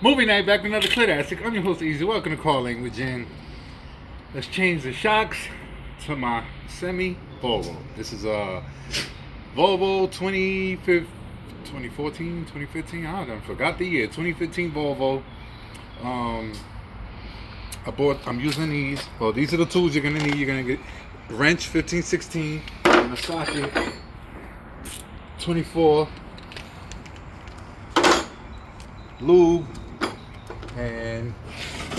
Movie night, back with another Classic. I'm your host, Easy. Welcome to Car Language, and let's change the shocks to my semi-Volvo. This is a Volvo 2014, 2015. I don't forgot the year. 2015 Volvo. I'm using these. Well, these are the tools you're gonna need. You're gonna get wrench 15/16 and a socket 24, lube, and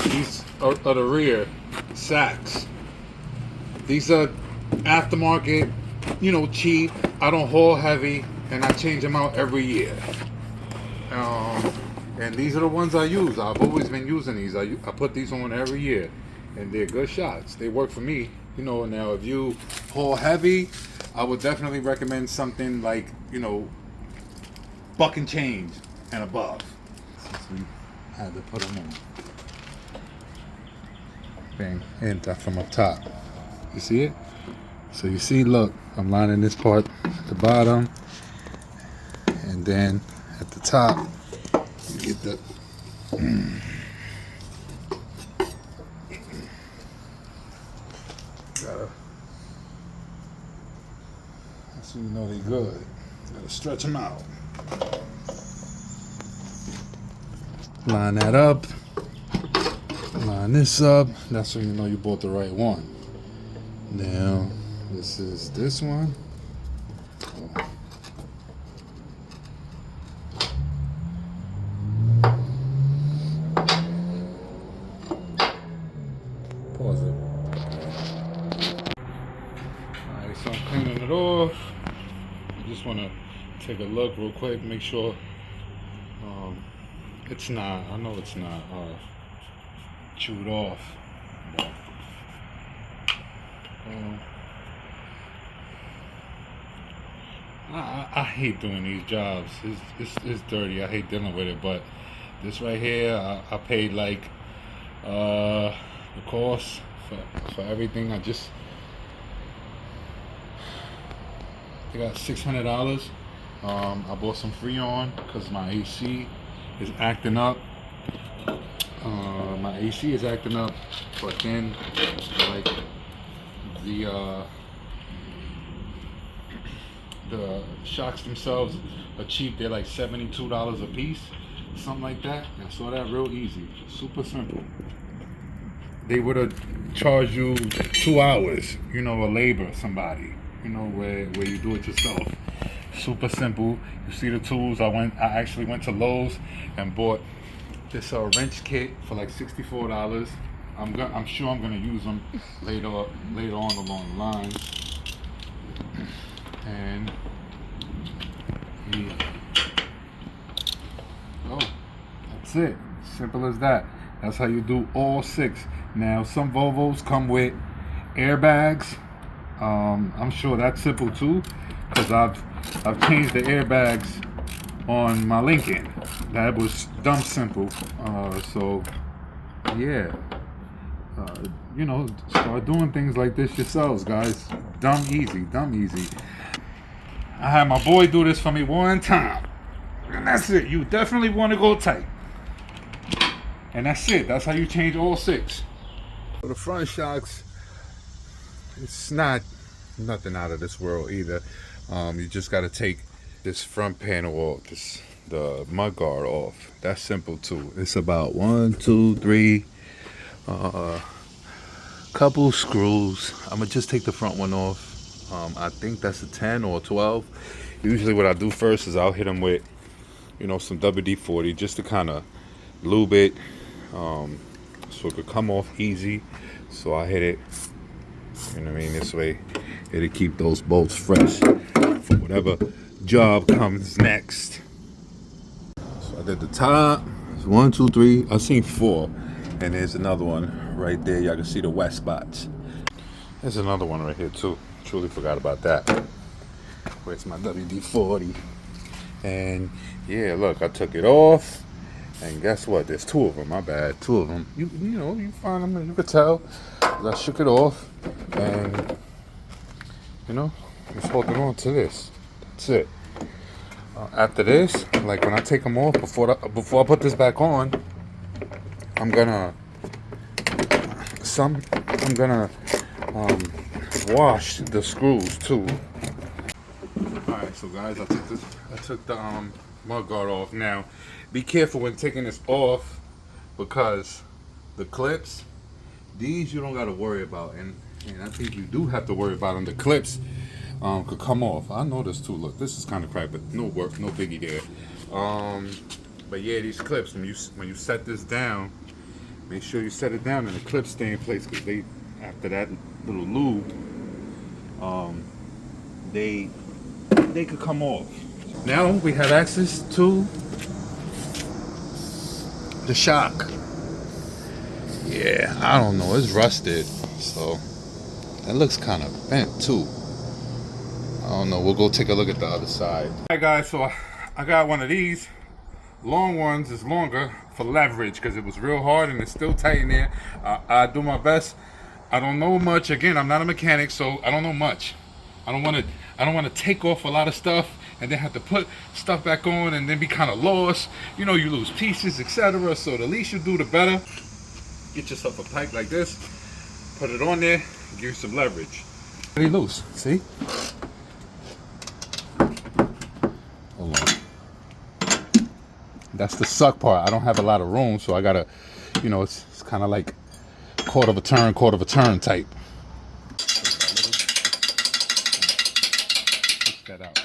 these are the rear sacks. These are aftermarket, cheap. I don't haul heavy, and I change them out every year. And these are the ones I use. I've always been using these. I put these on every year, and they're good shots. They work for me. Now if you haul heavy, I would definitely recommend something like, buck and change and above. Since we had to put them on. Bang, and that from up top. You see it? So you see, look, I'm lining this part at the bottom, and then at the top, you get the so you know they're good. Gotta stretch them out. Line that up. Line this up. That's when you know you bought the right one. Now, this is this one. Pause it. Alright, so I'm cleaning it off. I just want to take a look real quick, make sure it's not, I know it's not chewed off. But, I hate doing these jobs. It's dirty. I hate dealing with it. But this right here, I paid like the cost for everything. I got $600. I bought some Freon because my AC is acting up. My AC is acting up, but then like the shocks themselves are cheap. They're like $72 a piece, something like that. I saw that real easy, super simple. They would have charged you 2 hours, a labor, somebody, where you do it yourself. Super simple. You see the tools. I actually went to Lowe's and bought this wrench kit for like $64. I'm sure I'm gonna use them later on along the line. And that's it. Simple as that. That's how you do all 6. Now some Volvos come with airbags. I'm sure that's simple too, because I've changed the airbags on my Lincoln. That was dumb simple. So yeah, start doing things like this yourselves, guys. Dumb easy. I had my boy do this for me one time, and that's it. You definitely want to go tight, and that's it. That's how you change all 6. For the front shocks, it's not nothing out of this world either. You just got to take this front panel off, the mud guard off. That's simple too. It's about 1, 2, 3, couple screws. I'm gonna just take the front one off. I think that's a 10 or 12. Usually what I do first is I'll hit them with, some WD-40 just to kind of lube it, so it could come off easy. So I hit it, this way it'll keep those bolts fresh for whatever job comes next. So I did the top. It's 1, 2, 3. I seen 4, and there's another one right there. Y'all can see the wet spots. There's another one right here too. Truly forgot about that. Where's my WD-40? And yeah, look, I took it off, and guess what? There's 2 of them. My bad, 2 of them. You find them, and you could tell. I shook it off, and just holding on to this. That's it. After this, like when I take them off, before I put this back on, I'm gonna wash the screws too. Alright, so guys, I took the mud guard off. Now be careful when taking this off, because the clips, these you don't got to worry about, and I think you do have to worry about them. The clips could come off. I know this too. Look, this is kind of cracked, but no biggie there. But yeah, these clips, when you set this down, make sure you set it down and the clips stay in place, because they, after that little lube, they could come off. Now we have access to the shock. Yeah, I don't know, it's rusted, so that looks kind of bent too. I don't know, we'll go take a look at the other side. Alright guys, so I got one of these long ones. Is longer for leverage because it was real hard and it's still tight in there. I do my best. I don't know much. Again, I'm not a mechanic, so I don't know much. I don't want to take off a lot of stuff and then have to put stuff back on and then be kind of lost. You know, you lose pieces, etc. So the least you do, the better. Get yourself a pipe like this, put it on there, give you some leverage. Pretty loose, see? Hold on. That's the suck part. I don't have a lot of room, so I gotta, you know, it's kind of like quarter of a turn type. Push that out.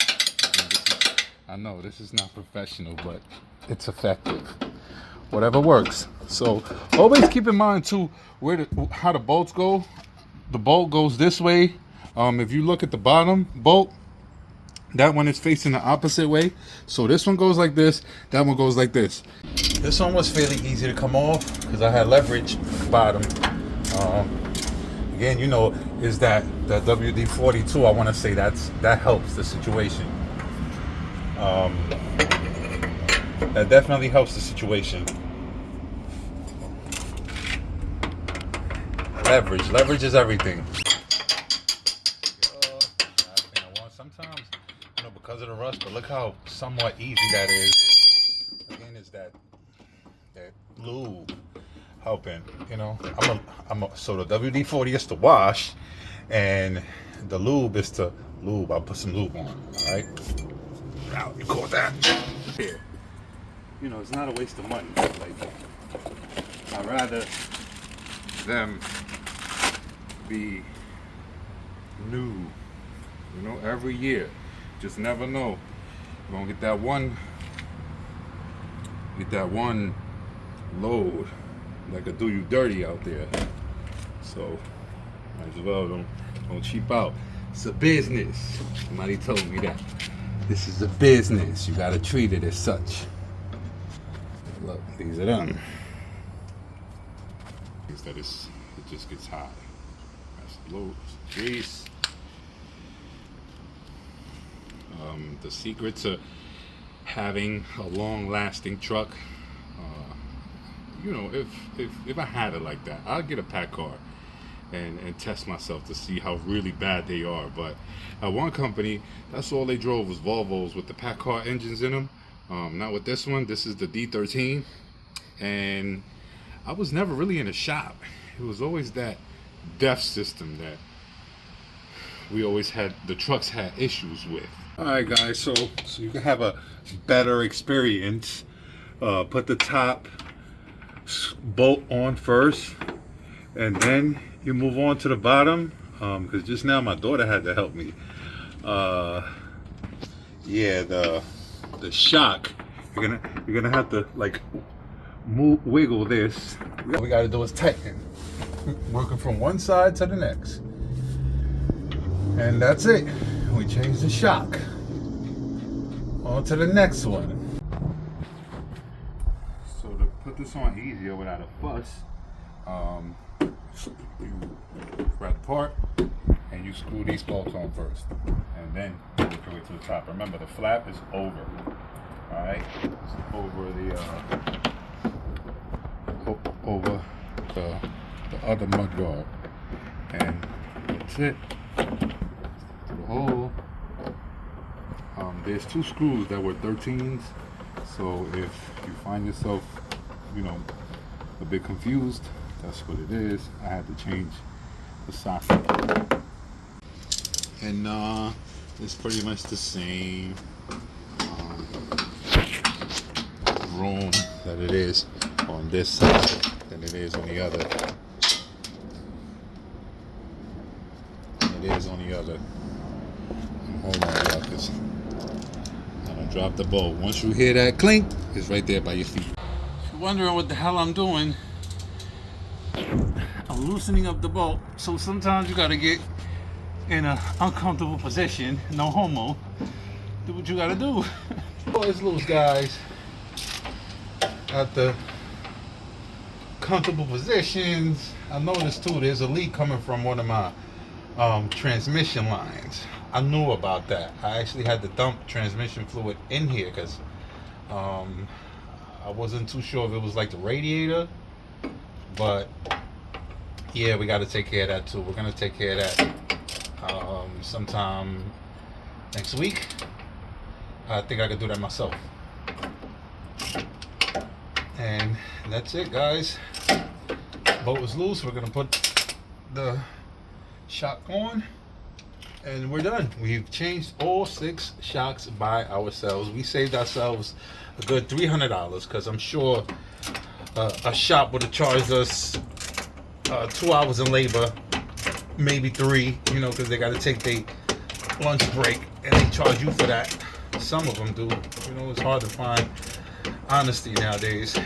I know this is not professional, but it's effective. Whatever works. So always keep in mind too how the bolts go. The bolt goes this way. If you look at the bottom bolt, that one is facing the opposite way. So this one goes like this, that one goes like this. This one was fairly easy to come off because I had leverage bottom. Again, you know, is that the WD-42, I want to say that helps the situation. That definitely helps the situation. Leverage is everything. Sometimes, you know, because of the rust, but look how somewhat easy that is. Again, is that lube helping, you know. So the WD-40 is to wash, and the lube is to lube. I'll put some lube on, all right? Now, you caught that? Here. You know, it's not a waste of money. Like, I'd rather them be new, you know, every year. Just never know. You're gonna get that one load that could do you dirty out there. So might as well don't cheap out. It's a business. Somebody told me that. This is a business. You gotta treat it as such. Look, these are them. That it just gets hot. That's low grease. The secret to having a long-lasting truck, you know, if I had it like that, I'd get a pack car and test myself to see how really bad they are. But at one company, that's all they drove was Volvos with the pack car engines in them. Not with this one. This is the D13, and I was never really in a shop. It was always that DEF system that we always had, the trucks had issues with. Alright guys, so you can have a better experience. Put the top bolt on first, and then you move on to the bottom. Because just now my daughter had to help me. Yeah, the shock, you're gonna have to like wiggle this. All we gotta do is tighten, working from one side to the next, and that's it. We change the shock. On to the next one. So to put this on easier without a fuss, you grab the part and you screw these bolts on first, and then work your way to the top. Remember, the flap is over. All right, it's over the other mud guard, and that's it. To the hole. There's two screws that were 13s, so if you find yourself, you know, a bit confused, that's what it is. I had to change the socket. And it's pretty much the same room that it is on this side than it is on the other. It is on the other. And hold on, y'all, because I don't drop the bolt. Once you hear that clink, it's right there by your feet. If you're wondering what the hell I'm doing, I'm loosening up the bolt. So sometimes you gotta get in an uncomfortable position. No homo. Do what you gotta do. Oh, it's loose, guys. At the comfortable positions, I noticed too there's a leak coming from one of my transmission lines. I knew about that. I actually had to dump transmission fluid in here because I wasn't too sure if it was like the radiator, but yeah, we got to take care of that too. We're gonna take care of that sometime next week. I think I could do that myself. And that's it, guys. Bolt is loose. We're gonna put the shock on and we're done. We've changed all 6 shocks by ourselves. We saved ourselves a good $300 because I'm sure a shop would have charged us 2 hours in labor, maybe 3, you know, because they got to take their lunch break and they charge you for that. Some of them do. You know, it's hard to find honesty nowadays.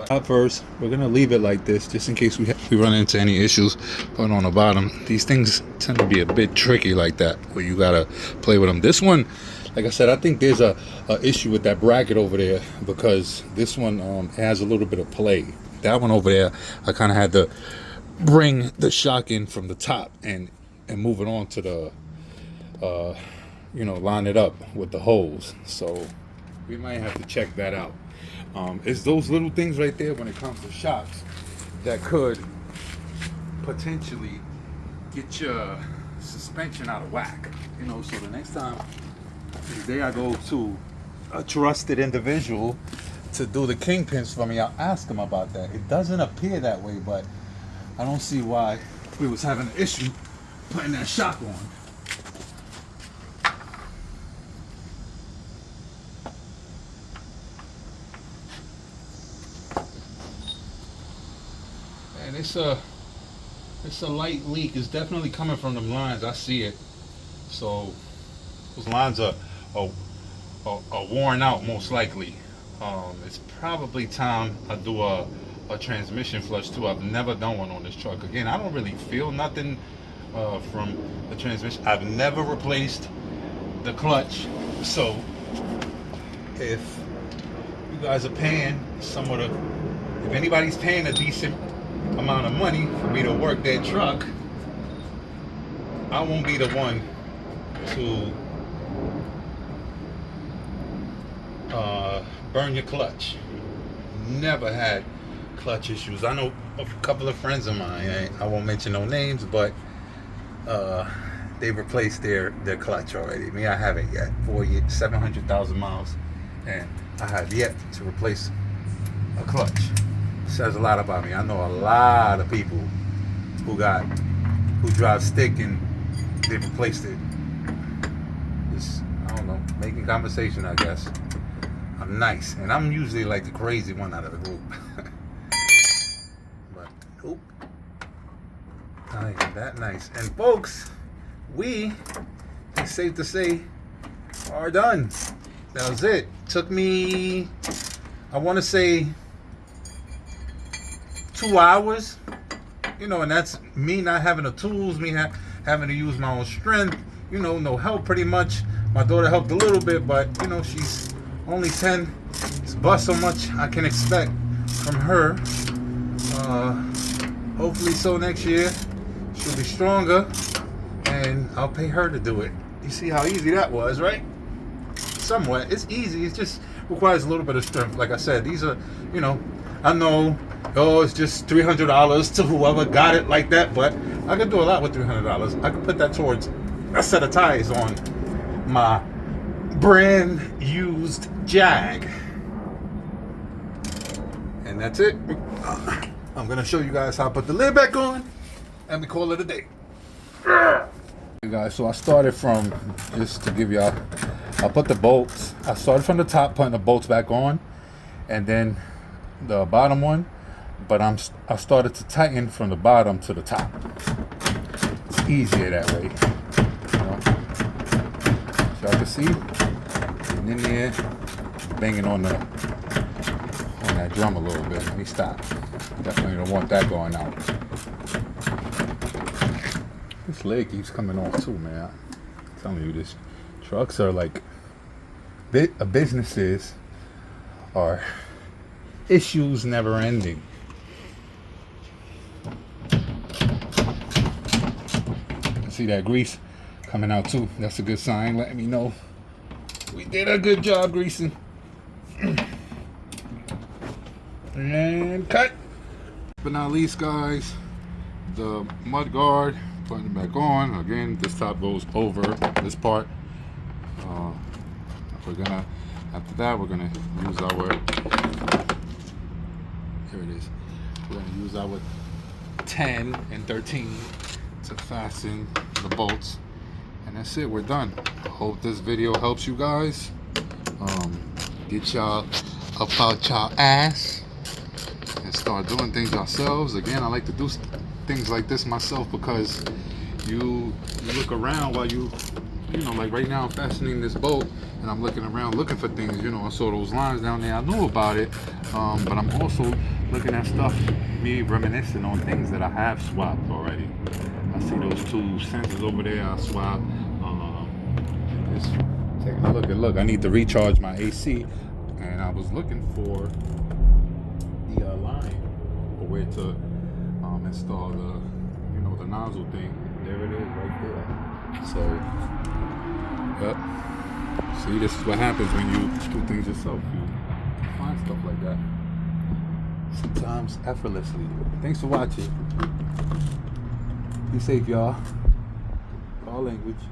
But first, we're gonna leave it like this just in case we run into any issues. But on the bottom, these things tend to be a bit tricky like that, where you gotta play with them. This one, like I said, I think there's a issue with that bracket over there because this one has a little bit of play. That one over there, I kind of had to bring the shock in from the top and move it on to the you know, line it up with the holes. So we might have to check that out. It's those little things right there when it comes to shocks that could potentially get your suspension out of whack. You know, so the next time there I go to a trusted individual to do the kingpins for me, I'll ask him about that. It doesn't appear that way, but I don't see why we was having an issue putting that shock on. And it's a light leak. It's definitely coming from them lines. I see it. So those lines are worn out most likely. It's probably time I do a transmission flush too. I've never done one on this truck. Again, I don't really feel nothing from the transmission. I've never replaced the clutch. So if you guys are paying if anybody's paying a decent amount of money for me to work that truck, I won't be the one to burn your clutch. Never had clutch issues. I know a couple of friends of mine, I won't mention no names, but they've replaced their clutch already. Me, I haven't yet. 4 years, 700,000 miles, and I have yet to replace a clutch. Says a lot about me. I know a lot of people who drive stick and they replaced it. Just, I don't know, making conversation, I guess. I'm nice, and I'm usually like the crazy one out of the group. But nope, I am that nice. And folks, we, it's safe to say, are done. That was it. Took me, I want to say, 2 hours, you know, and that's me not having the tools, me having to use my own strength, you know, no help pretty much. My daughter helped a little bit, but, you know, she's only 10. It's but so much I can expect from her. Hopefully so next year. She'll be stronger, and I'll pay her to do it. You see how easy that was, right? Somewhat. It's easy. It just requires a little bit of strength. Like I said, these are, you know, I know, oh, it's just $300 to whoever got it like that, but I could do a lot with $300. I could put that towards a set of tires on my brand used Jag. And And that's it. I'm gonna show you guys how to put the lid back on, and we call it a day. You guys, so I started from, just to give y'all, I put the bolts, I started from the top, putting the bolts back on, and then the bottom one, but I started to tighten from the bottom to the top. It's easier that way, you know. So y'all can see, and in there, banging on that drum a little bit. Let me stop. Definitely don't want that going out. This leg keeps coming off too, man. I'm telling you, this trucks are like businesses are issues never ending. See that grease coming out too. That's a good sign, letting me know we did a good job greasing. And cut. But not least, guys, the mud guard, putting it back on. Again, this top goes over this part. After that, we're gonna use our, here it is. We're gonna use our 10 and 13 to fasten the bolts. And that's it, we're done. Hope this video helps you guys. Get y'all up out y'all ass and start doing things yourselves. Again, I like to do things like this myself because you look around while you know, like right now I'm fastening this bolt and I'm looking around looking for things, you know. I saw those lines down there, I knew about it, but I'm also looking at stuff, me reminiscing on things that I have swapped already. I see those two sensors over there I swapped. Just taking a look, I need to recharge my AC, and I was looking for the line or where to install the, you know, the nozzle thing. There it is right there. So yep, see, this is what happens when you do things yourself. You find stuff like that sometimes effortlessly. Thanks for watching. Be safe, y'all. Call language.